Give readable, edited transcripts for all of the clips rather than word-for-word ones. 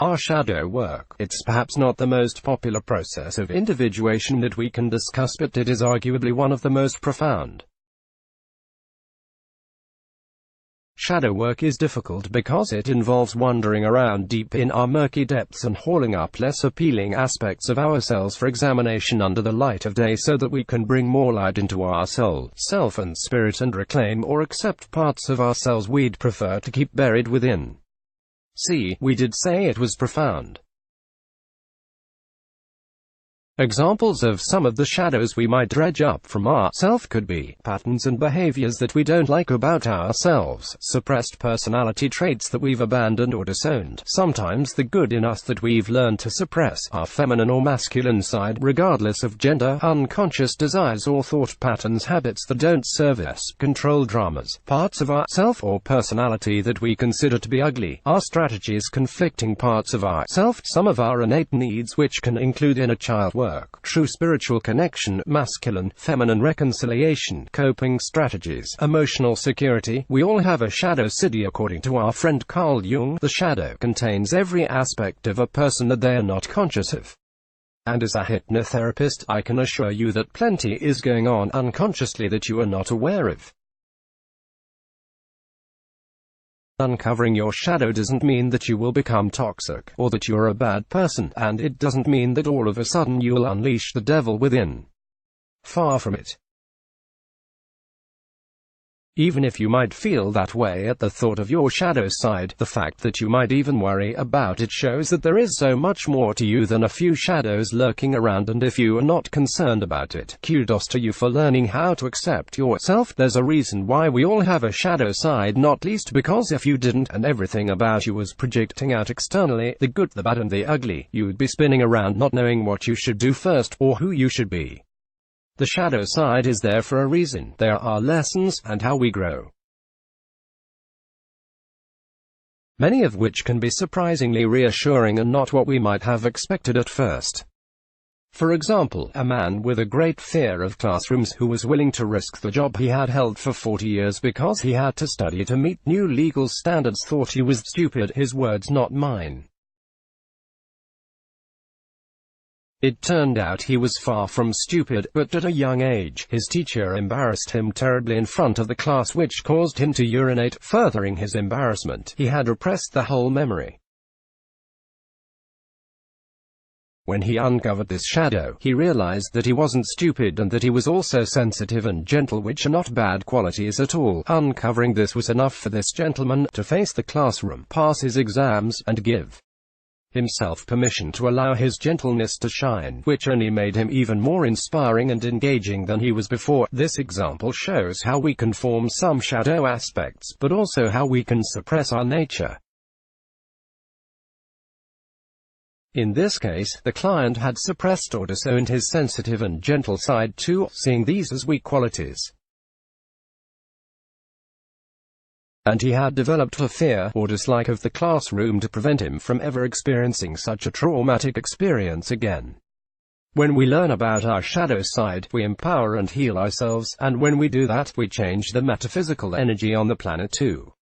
Our shadow work. It's perhaps not the most popular process of individuation that we can discuss, but it is arguably one of the most profound. Shadow work is difficult because it involves wandering around deep in our murky depths and hauling up less appealing aspects of ourselves for examination under the light of day so that we can bring more light into our soul, self and spirit and reclaim or accept parts of ourselves we'd prefer to keep buried within. See, we did say it was profound. Examples of some of the shadows we might dredge up from our self could be patterns and behaviors that we don't like about ourselves, suppressed personality traits that we've abandoned or disowned, sometimes the good in us that we've learned to suppress, our feminine or masculine side, regardless of gender, unconscious desires or thought patterns, habits that don't serve us, control dramas, parts of our self or personality that we consider to be ugly, our strategies, conflicting parts of our self, some of our innate needs which can include inner child work, true spiritual connection, masculine, feminine reconciliation, coping strategies, emotional security. We all have a shadow city. According to our friend Carl Jung, the shadow contains every aspect of a person that they are not conscious of. And as a hypnotherapist, I can assure you that plenty is going on unconsciously that you are not aware of. Uncovering your shadow doesn't mean that you will become toxic, or that you're a bad person, and it doesn't mean that all of a sudden you'll unleash the devil within. Far from it. Even if you might feel that way at the thought of your shadow side, the fact that you might even worry about it shows that there is so much more to you than a few shadows lurking around, and if you are not concerned about it, kudos to you for learning how to accept yourself. There's a reason why we all have a shadow side, not least because if you didn't, and everything about you was projecting out externally, the good, the bad and the ugly, you'd be spinning around not knowing what you should do first, or who you should be. The shadow side is there for a reason. There are lessons, and how we grow. Many of which can be surprisingly reassuring and not what we might have expected at first. For example, a man with a great fear of classrooms who was willing to risk the job he had held for 40 years because he had to study to meet new legal standards thought he was stupid. His words, not mine. It turned out he was far from stupid, but at a young age, his teacher embarrassed him terribly in front of the class, which caused him to urinate. Furthering his embarrassment, he had repressed the whole memory. When he uncovered this shadow, he realized that he wasn't stupid and that he was also sensitive and gentle, which are not bad qualities at all. Uncovering this was enough for this gentleman to face the classroom, pass his exams, and give himself permission to allow his gentleness to shine, which only made him even more inspiring and engaging than he was before. This example shows how we can form some shadow aspects, but also how we can suppress our nature. In this case, the client had suppressed or disowned his sensitive and gentle side too, seeing these as weak qualities. And he had developed a fear or dislike of the classroom to prevent him from ever experiencing such a traumatic experience again. When we learn about our shadow side, we empower and heal ourselves, and when we do that, we change the metaphysical energy on the planet too.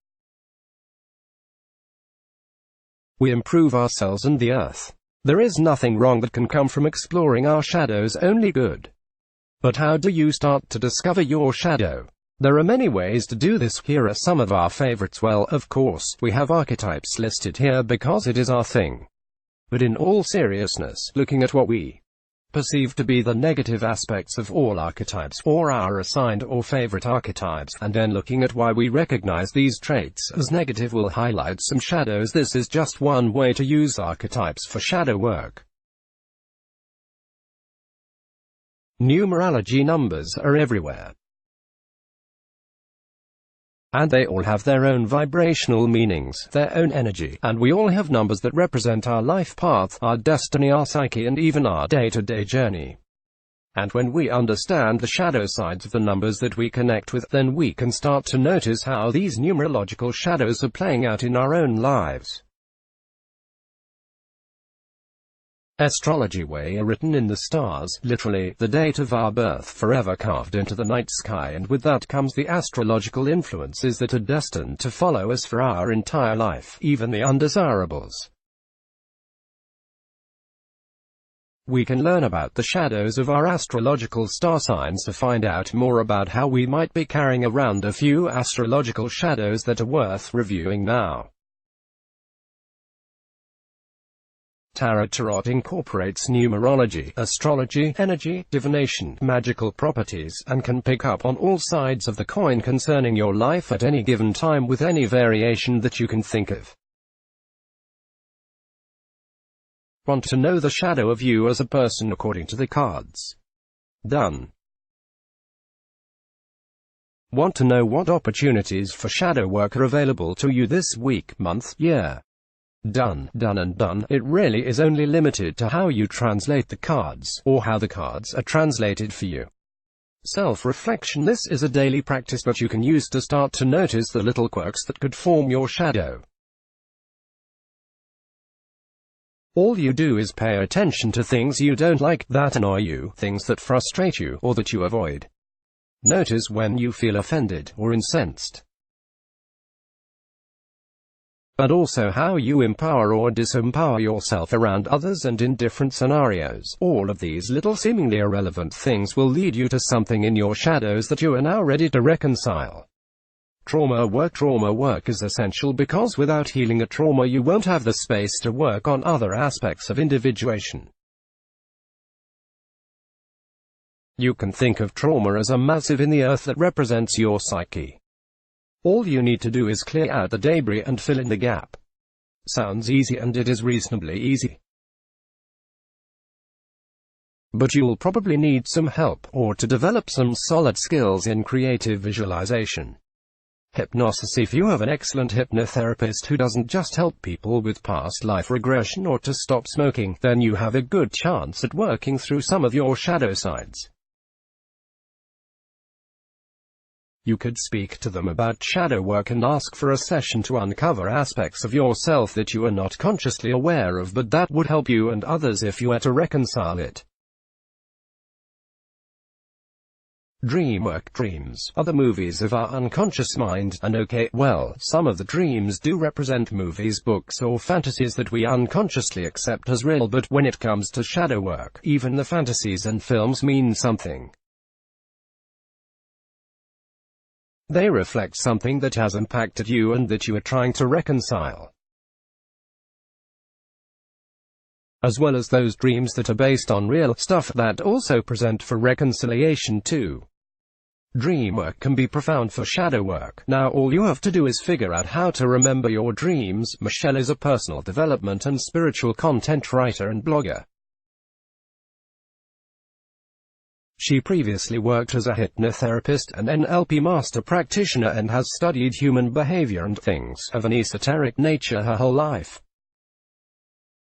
We improve ourselves and the earth. There is nothing wrong that can come from exploring our shadows, only good. But how do you start to discover your shadow? There are many ways to do this. Here are some of our favorites. Well, of course, we have archetypes listed here because it is our thing. But in all seriousness, looking at what we perceive to be the negative aspects of all archetypes, or our assigned or favorite archetypes, and then looking at why we recognize these traits as negative will highlight some shadows. This is just one way to use archetypes for shadow work. Numerology, numbers are everywhere. And they all have their own vibrational meanings, their own energy, and we all have numbers that represent our life path, our destiny, our psyche, and even our day-to-day journey. And when we understand the shadow sides of the numbers that we connect with, then we can start to notice how these numerological shadows are playing out in our own lives. Astrology way are written in the stars, literally, the date of our birth forever carved into the night sky, and with that comes the astrological influences that are destined to follow us for our entire life, even the undesirables. We can learn about the shadows of our astrological star signs to find out more about how we might be carrying around a few astrological shadows that are worth reviewing now. Tarot incorporates numerology, astrology, energy, divination, magical properties, and can pick up on all sides of the coin concerning your life at any given time with any variation that you can think of. Want to know the shadow of you as a person according to the cards? Done. Want to know what opportunities for shadow work are available to you this week, month, year? Done. Done and done. It really is only limited to how you translate the cards, or how the cards are translated for you. Self-reflection. This is a daily practice that you can use to start to notice the little quirks that could form your shadow. All you do is pay attention to things you don't like, that annoy you, things that frustrate you, or that you avoid. Notice when you feel offended, or incensed. But also how you empower or disempower yourself around others and in different scenarios. All of these little seemingly irrelevant things will lead you to something in your shadows that you are now ready to reconcile. Trauma work is essential because without healing a trauma you won't have the space to work on other aspects of individuation. You can think of trauma as a massive in the earth that represents your psyche. All you need to do is clear out the debris and fill in the gap. Sounds easy, and it is reasonably easy. But you'll probably need some help, or to develop some solid skills in creative visualization. Hypnosis. If you have an excellent hypnotherapist who doesn't just help people with past life regression or to stop smoking, then you have a good chance at working through some of your shadow sides. You could speak to them about shadow work and ask for a session to uncover aspects of yourself that you are not consciously aware of, but that would help you and others if you were to reconcile it. Dream work. Dreams are the movies of our unconscious mind, and okay, well, some of the dreams do represent movies, books, or fantasies that we unconsciously accept as real, but when it comes to shadow work, even the fantasies and films mean something. They reflect something that has impacted you and that you are trying to reconcile. As well as those dreams that are based on real stuff that also present for reconciliation too. Dream work can be profound for shadow work. Now all you have to do is figure out how to remember your dreams. Michelle is a personal development and spiritual content writer and blogger. She previously worked as a hypnotherapist and NLP master practitioner and has studied human behavior and things of an esoteric nature her whole life.